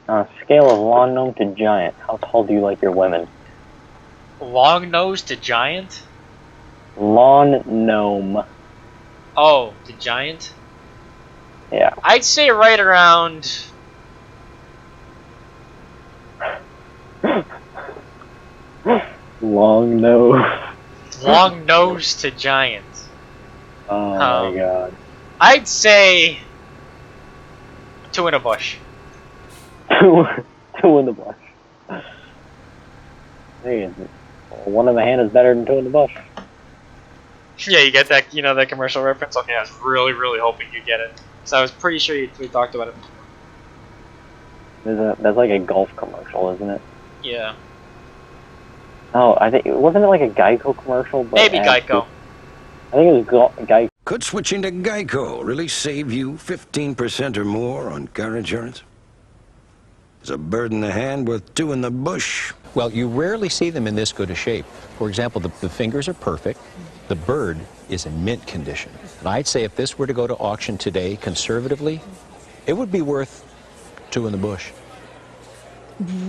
Scale of lawn gnome to giant. How tall do you like your women? Long nose to giant? Lawn gnome. Oh, to giant? Yeah. I'd say right around... Long nose. Long nose to giant. Oh my god. I'd say... 2 in a bush. Two in the bush. Hey, one in the hand is better than two in the bush. Yeah, you get that, that commercial reference? Okay, I was really, really hoping you get it. So I was pretty sure we talked about it before. That's like a golf commercial, isn't it? Yeah. Oh, I think wasn't it like a Geico commercial? But maybe Geico. I think it was Geico. Could switching to Geico really save you 15% or more on car insurance? Is a bird in the hand worth two in the bush? Well, you rarely see them in this good a shape. For example, the fingers are perfect. The bird is in mint condition. And I'd say if this were to go to auction today, conservatively, it would be worth two in the bush.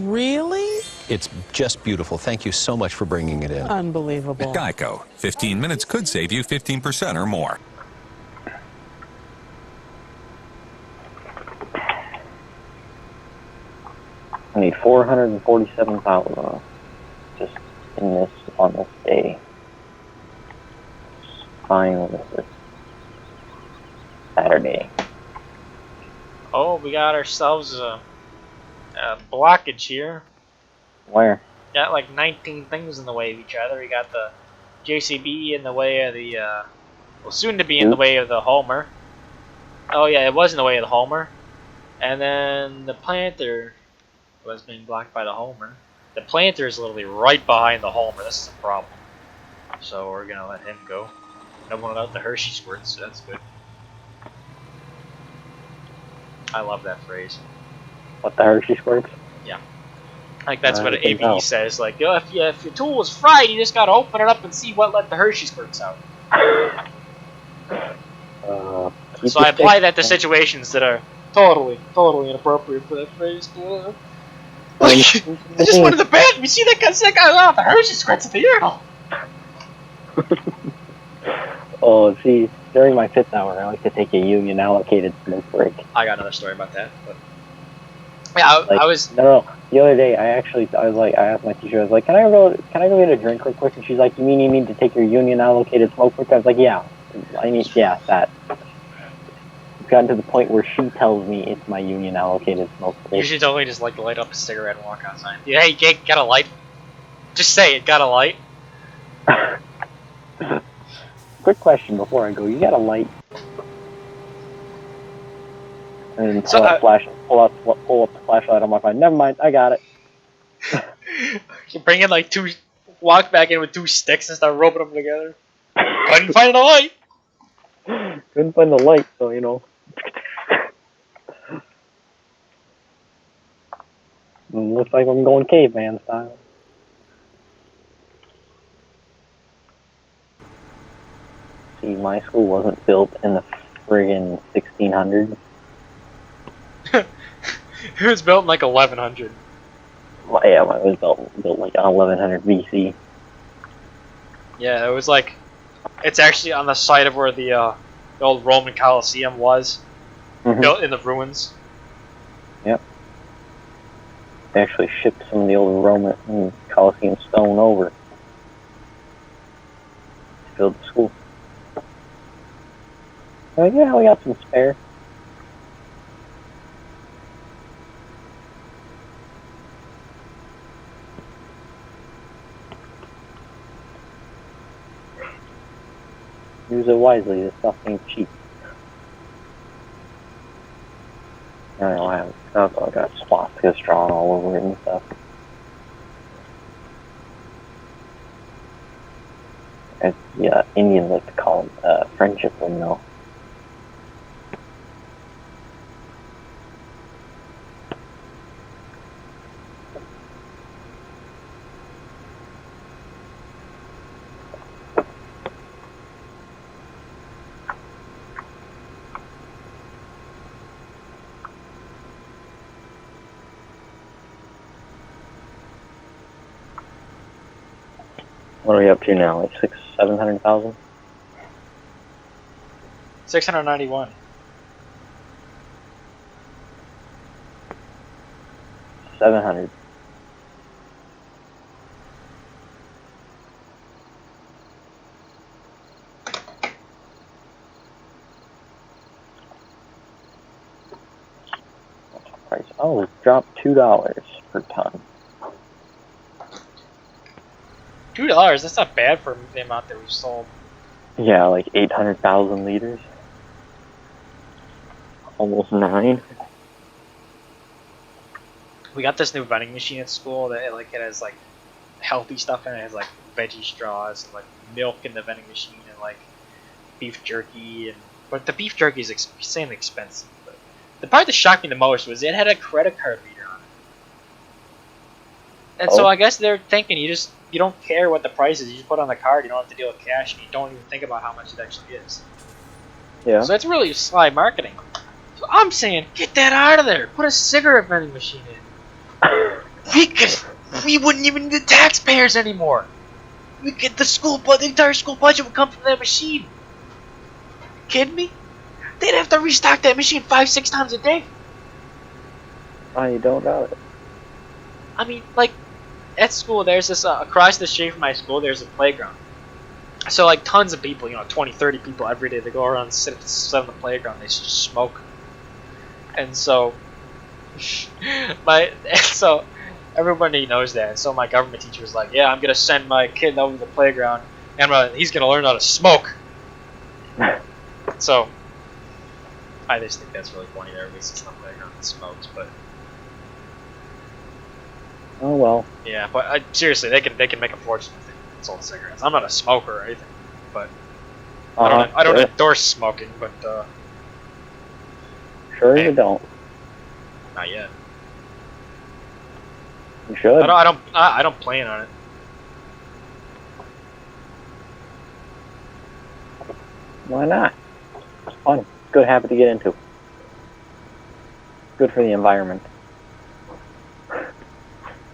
Really? It's just beautiful. Thank you so much for bringing it in. Unbelievable. Geico. 15 minutes could save you 15% or more. I need 447,000 just on this day. Fine with this Saturday. Oh, we got ourselves a blockage here. Where? Got like 19 things in the way of each other. We got the JCB in the way of the, well, soon to be in the way of the Homer. Oh yeah, it was in the way of the Homer. And then the planter was being blocked by the Homer. The planter is literally right behind the Homer. This is a problem. So we're gonna let him go. No one without the Hershey squirts, so that's good. I love that phrase. What, the Hershey squirts? Yeah. Like that's what ABE says. Like, yo, if your tool was fried, you just gotta open it up and see what let the Hershey squirts out. So I apply that to situations that are totally inappropriate for that phrase. Like, I just went to the bathroom. You see that guy out the Hershey squirts at the urinal. Oh, see, during my 5th hour, I like to take a union allocated smoke break. I got another story about that, but yeah, I was no. The other day, I asked my teacher, I was like, can I go get a drink real quick? And she's like, you mean you need to take your union allocated smoke break? I was like, yeah, that. It's gotten to the point where she tells me it's my union allocated smoke break. You should totally just like light up a cigarette and walk outside. Yeah, hey, got a light? Just say it, got a light? Quick question before I go, you got a light? And pull up the flashlight on my phone. Never mind, I got it. You bring in like walk back in with 2 sticks and start rubbing them together. Couldn't find the light. Couldn't find the light, so you know. Looks like I'm going caveman style. See, my school wasn't built in the friggin' 1600s. It was built in like 1100. Well, yeah, it was built like 1100 BC. Yeah, it was like, it's actually on the site of where the old Roman Colosseum was, built in the ruins. Yep. They actually shipped some of the old Roman Colosseum stone over to build the school. Yeah, we got some spare. Use it wisely, this stuff ain't cheap. I don't have, I got swastikas drawn all over it and stuff. It's, yeah, Indians like to call them friendship windmill. What are we up to now? Like 700,000? 691. 700. Price. Oh, it's dropped $2 per ton. $2, that's not bad for the amount that we've sold. Yeah, like 800,000 liters. Almost 9. We got this new vending machine at school that it has like healthy stuff in it. It has like veggie straws and like milk in the vending machine and like beef jerky but the beef jerky is insanely expensive. But the part that shocked me the most was it had a credit card reader on it. And so I guess they're thinking you don't care what the price is, you just put it on the card, you don't have to deal with cash, and you don't even think about how much it actually is. Yeah. So that's really sly marketing. So I'm saying, get that out of there. Put a cigarette vending machine in. We wouldn't even need the taxpayers anymore. We get the entire school budget would come from that machine. Kidding me? They'd have to restock that machine 5-6 times a day. I don't doubt it. I mean, like, at school, there's this, across the street from my school, there's a playground. So, like, tons of people, 20, 30 people every day, they go around and sit on the playground, they just smoke. And so, so everybody knows that. And so my government teacher was like, yeah, I'm going to send my kid over to the playground, and he's going to learn how to smoke. So, I just think that's really funny that everybody sits on the playground and smokes, but... Oh well. Yeah, but seriously, they can make a fortune if they sold cigarettes. I'm not a smoker or anything, but I don't endorse smoking. But sure hey, you don't. Not yet. You should. I don't plan on it. Why not? It's fun. Good habit to get into. Good for the environment.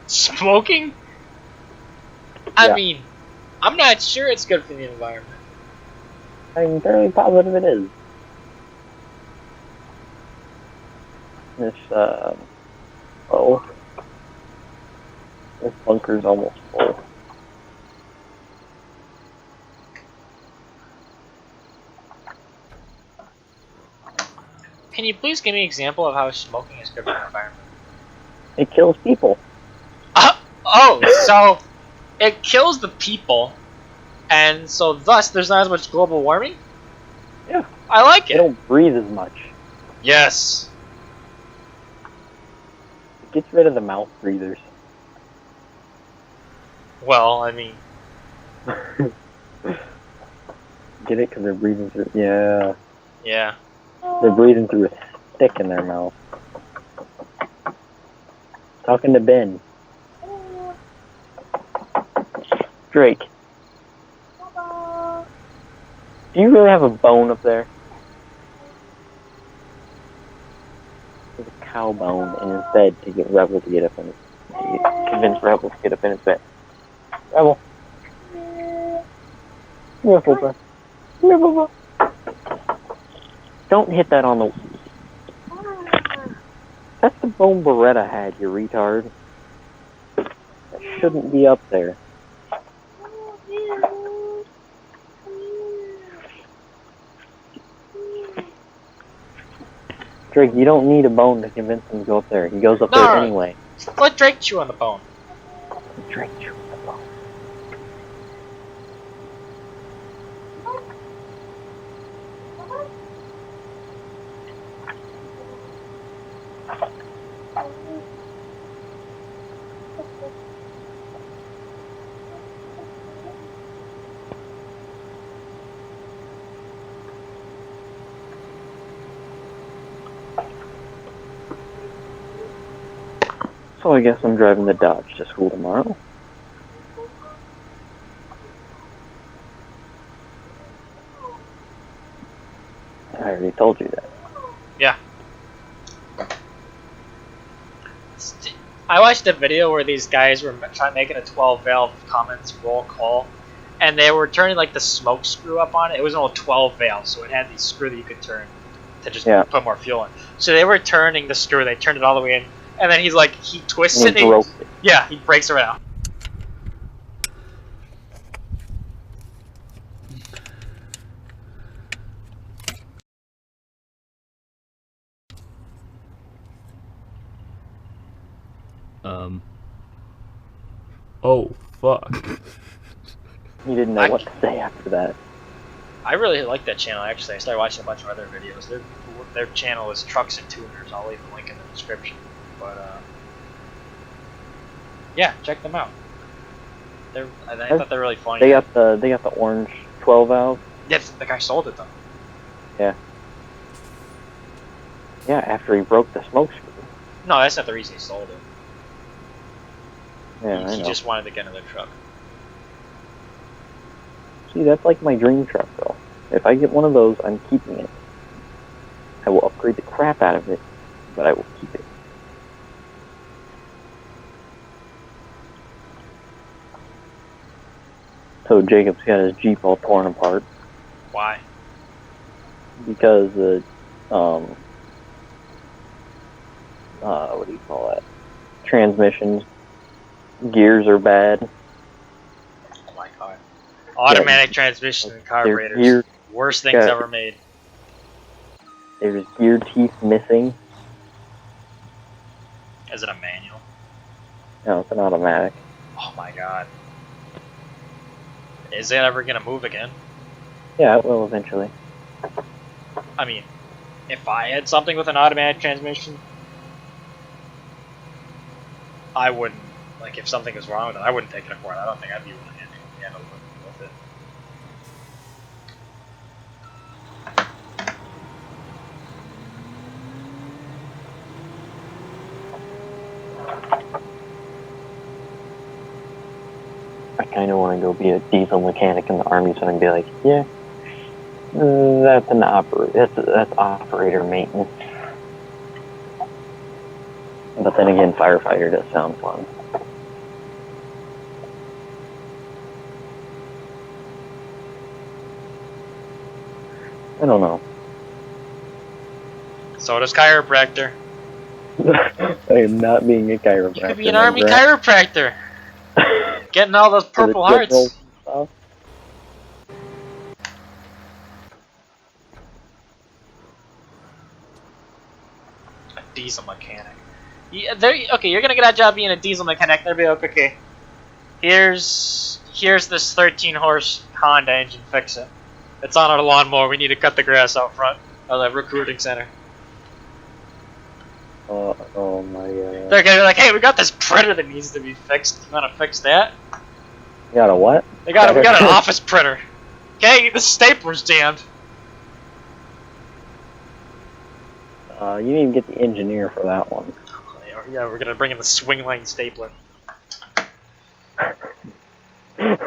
Smoking? I mean, I'm not sure it's good for the environment. I'm fairly positive it is. This bunker's almost full. Can you please give me an example of how smoking is good for the environment? It kills people. Oh, so it kills the people, and so thus there's not as much global warming? Yeah. I like They it. don't breathe as much. Yes. It gets rid of the mouth breathers. Well, I mean... Get it? Because they're breathing through... Yeah. Yeah. They're breathing through a stick in their mouth. Talking to Ben. Drake. Do you really have a bone up there? There's a cow bone in his bed to get Rebel to get up in his... Convince Rebel to get up in his bed. Rebel. Come here, Poopa. Come here, Poopa. Don't hit that on the... That's the bone Beretta had, you retard. That shouldn't be up there. Drake, you don't need a bone to convince him to go up there. He goes up there anyway. Let Drake chew on the bone. Drake chew on the bone. So I guess I'm driving the Dodge to school tomorrow. I already told you that. Yeah. I watched a video where these guys were making a 12-valve Cummins roll call, and they were turning like the smoke screw up on it. It was an old 12 valve, so it had the screw that you could turn to just put more fuel in. So they were turning the screw. They turned it all the way in, and then he twists And it. he broke it. Yeah, he breaks it right out. Oh, fuck. He didn't know what to say after that. I really like that channel. Actually, I started watching a bunch of other videos. Their channel is Trucks and Tuners. I'll leave the link in the description. But yeah, check them out. I thought they're really funny. They got the orange 12 valve. Yeah, the guy sold it though. Yeah. Yeah, after he broke the smoke screw. No, that's not the reason he sold it. Yeah, I He know. just wanted to get another truck. See, that's like my dream truck, though. If I get one of those, I'm keeping it. I will upgrade the crap out of it, but I will keep it. So Jacob's got his Jeep all torn apart Why? because the what do you call that? Transmissions, gears are bad. Oh my god. Automatic transmission and carburetors. gear- Worst things yeah. ever made. There's gear teeth missing. Is it a manual? No, it's an automatic. Oh my god. Is it ever gonna move again? Yeah, it will eventually. I mean, if I had something with an automatic transmission, I wouldn't, like, if something was wrong with it, I wouldn't take it apart. I don't think I'd be able to handle with it. I kind of want to go be a diesel mechanic in the army, so I can be like, yeah, that's that's operator maintenance. But then again, firefighter does sound fun. I don't know. So does chiropractor. I am not being a chiropractor. You could be an army chiropractor. Getting all those purple hearts. Stuff. A diesel mechanic. Yeah, okay, you're gonna get that job being a diesel mechanic. They'll be like, okay, here's this 13 horse Honda engine. Fix it. It's on our lawnmower. We need to cut the grass out front of the recruiting center. Oh my god. They're gonna be like, hey, we got this printer that needs to be fixed. You wanna fix that? You got a what? We got an office printer. Okay, the stapler's jammed. You need to get the engineer for that one. Yeah, we're gonna bring in the swing lane stapler. I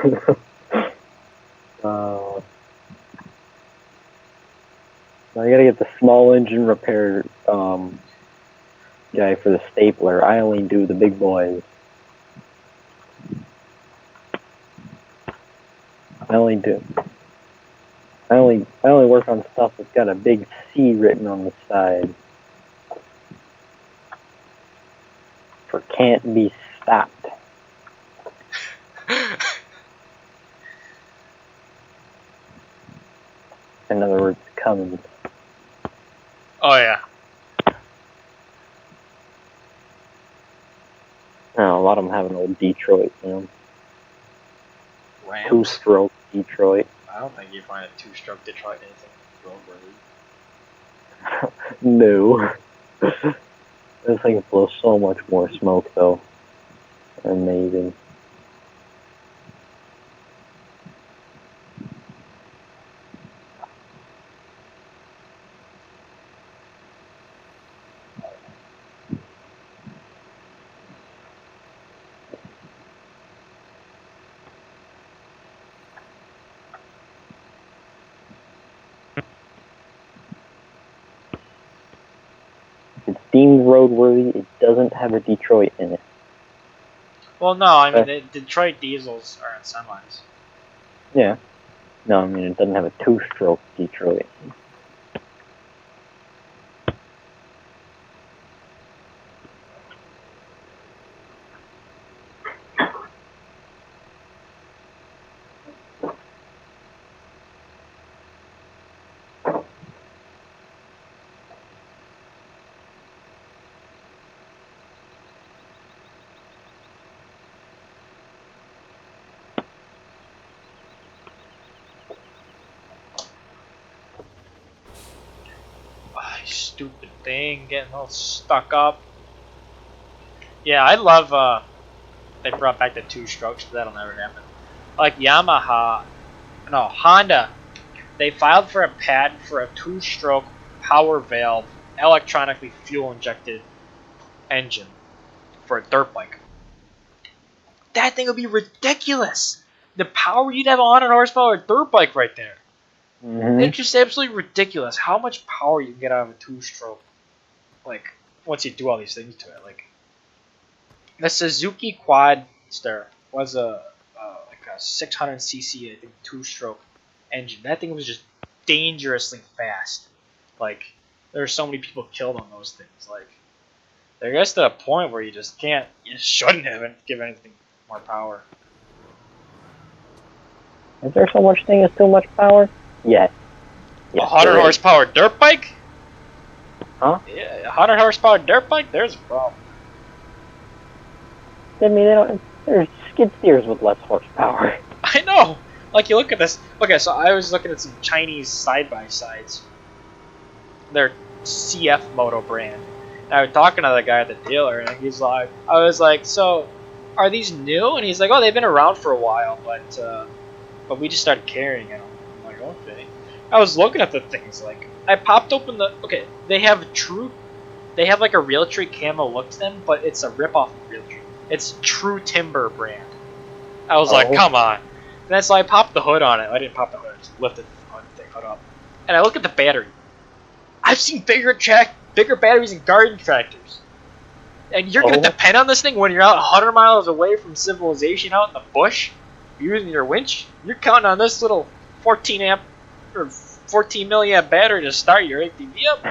gotta get the small engine repair guy for the stapler. I only do the big boys. I only work on stuff that's got a big C written on the side. For can't be stopped. In other words, Cummins. Oh yeah. No, a lot of them have an old Detroit, you know. Rams? Two-stroke Detroit. I don't think you find a two-stroke Detroit anything roadworthy. No. This thing blows so much more smoke, though. Amazing. It's deemed roadworthy. It doesn't have a Detroit in it. Well, no, I mean, the Detroit diesels are in semis. Yeah. No, I mean, it doesn't have a two-stroke Detroit. Ah, stupid thing, getting all stuck up. Yeah, I love, they brought back the two strokes, but that'll never happen. Like Yamaha, no, Honda, they filed for a patent for a two-stroke power valve, electronically fuel-injected engine for a dirt bike. That thing would be ridiculous. The power you'd have on 100 horsepower dirt bike right there. Mm-hmm. It's just absolutely ridiculous how much power you can get out of a two-stroke. Like, once you do all these things to it, like the Suzuki Quadster was like a 600cc, I think, two-stroke engine. That thing was just dangerously fast. Like, there are so many people killed on those things. Like, there gets to a point where you just can't, you just shouldn't have give anything more power. Is there so much thing as too much power? Yes. A 100 horsepower dirt bike? Huh? Yeah, 100 horsepower dirt bike? There's a problem. I mean, they don't. There's skid steers with less horsepower. I know. Like, you look at this. Okay, so I was looking at some Chinese side-by-sides. They're CF Moto brand. And I was talking to the guy at the dealer, and he's like, I was like, so, are these new? And he's like, oh, they've been around for a while, but we just started carrying them. I'm like, okay. I was looking at the things, like, I popped open the, okay, they have like a Realtree camo look to them, but it's a ripoff of Realtree. It's True Timber brand. I was like, come on. And then so I popped the hood on it. I didn't pop the hood, I just lifted the hood up. And I look at the battery. I've seen bigger batteries in garden tractors. And you're gonna depend on this thing when you're out 100 miles away from civilization out in the bush, using your winch. You're counting on this little 14 amp or 14 milliamp battery to start your ATV up.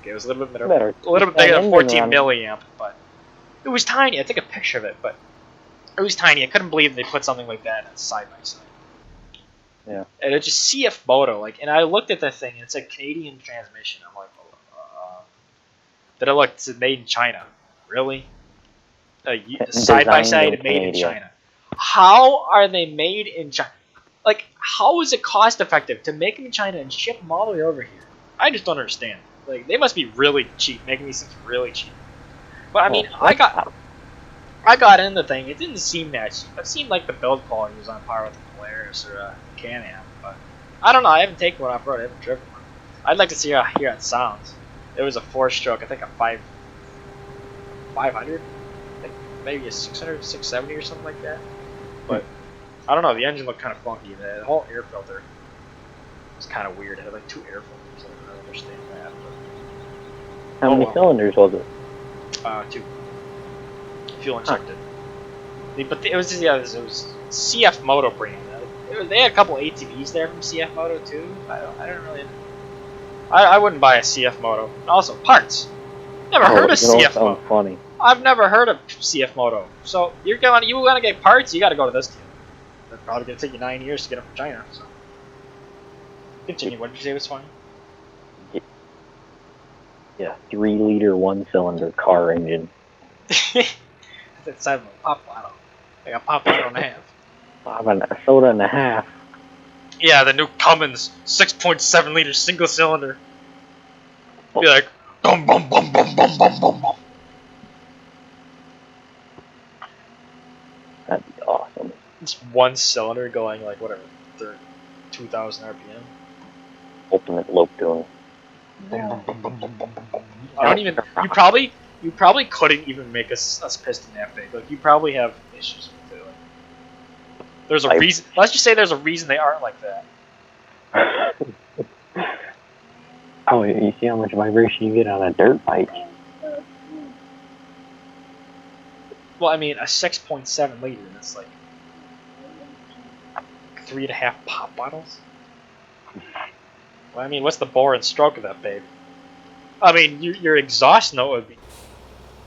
Okay, it was a little bit better, a little bit bigger than 14 milliamp, but it was tiny. I took a picture of it, but it was tiny. I couldn't believe they put something like that in side by side. Yeah. And it's just CF Moto, like, and I looked at the thing, and it's a Canadian transmission. I'm like, did it look? It's made in China? Really? Side by side, made in China. How are they made in China? Like, how is it cost effective to make them in China and ship them all the way over here? I just don't understand. Like, they must be really cheap, making these things really cheap. But I mean, I got in the thing. It didn't seem that cheap. It seemed like the build quality was on par with the Polaris or a Can-Am. But I don't know. I haven't taken one off road. I haven't driven one. I'd like to see how it sounds. It was a 4-stroke. I think a 500. Like maybe a 600, 670 or something like that. But I don't know. The engine looked kind of funky. The whole air filter was kind of weird. It had like 2 air filters. I don't really understand that. But, How many cylinders was it? 2. Fuel injected. But it was just, yeah, it was CF Moto brand. They had a couple ATVs there from CF Moto too. I don't really. I wouldn't buy a CF Moto. Also, parts. Never heard of CF Moto. Funny. I've never heard of CF Moto. So you want to get parts, you got to go to this deal. They're probably gonna take you 9 years to get them from China. So continue. What did you say was funny? Yeah, 3-liter 1-cylinder car engine. That sounded like Pop Lotto. Like a Pop Lotto and a half. A soda and a half. Yeah, the new Cummins 6.7 liter single cylinder. Be like, bum bum bum bum bum bum bum bum. That'd be awesome. It's one cylinder going like whatever, 2,000 RPM. Ultimate lope tune. I don't even. You probably couldn't even make a piston that big. Like you probably have issues with it. Like, there's a reason. Let's just say there's a reason they aren't like that. Oh, you see how much vibration you get on a dirt bike? Well, I mean, a 6.7 liter. That's like like 3.5 pop bottles? Well, I mean, what's the bore and stroke of that, babe? I mean, your exhaust note would be.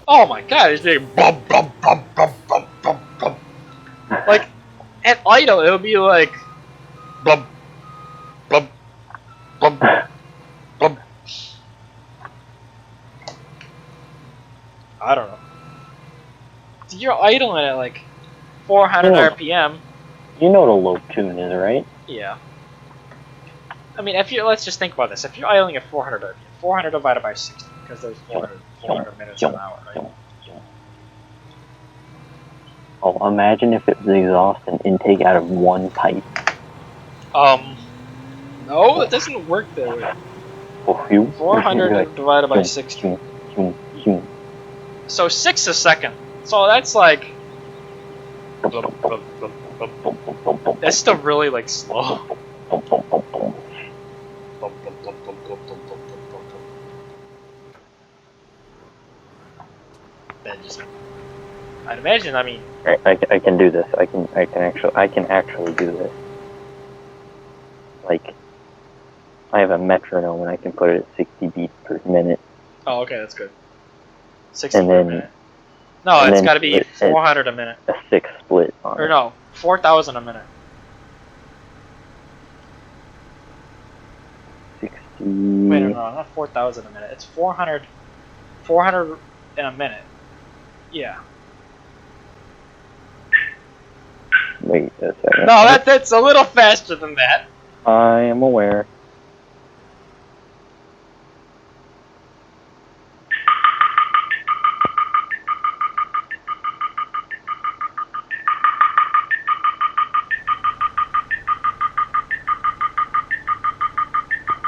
Oh my god, it's big. Bum, bum, bum, bum, bum, bum, bum. Like, at idle, it would be like. Blub, blub, blub, blub. I don't know. You're idling at like 400 RPM. You know what a low tune is, right? Yeah. I mean, if you let's just think about this. If you're idling at 400 RPM, 400 divided by 60, because there's 400 minutes an hour, right? Oh, imagine if it was exhaust and intake out of one pipe. No, it doesn't work that way. 400 divided by 60. So 6 a second. So that's like. That's still really like slow. That just. I'd imagine. I mean. I can do this. I can actually do this. Like, I have a metronome and I can put it at 60 beats per minute. Oh, okay, that's good. 60 per minute. No, it's got to be 400 a minute. A 6 split on it. Or no, 4,000 a minute. 60. Wait, no, not 4,000 a minute. It's 400 in a minute. Yeah. Wait a second. No, that's a little faster than that. I am aware.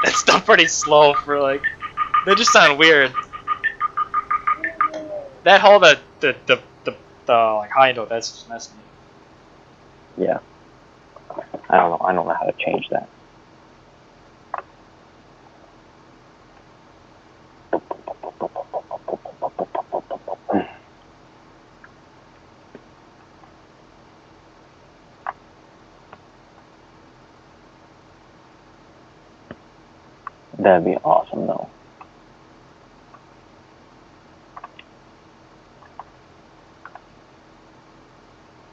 That's still pretty slow for like. They just sound weird. That whole the like high note, that's just messing me. Yeah. I don't know how to change that. That'd be awesome, though.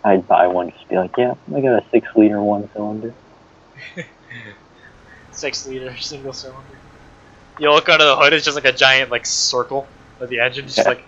I'd buy one, just be like, yeah, I got a 6-liter 1-cylinder. 6-liter single cylinder. You look under the hood, it's just like a giant like circle of the engine, just like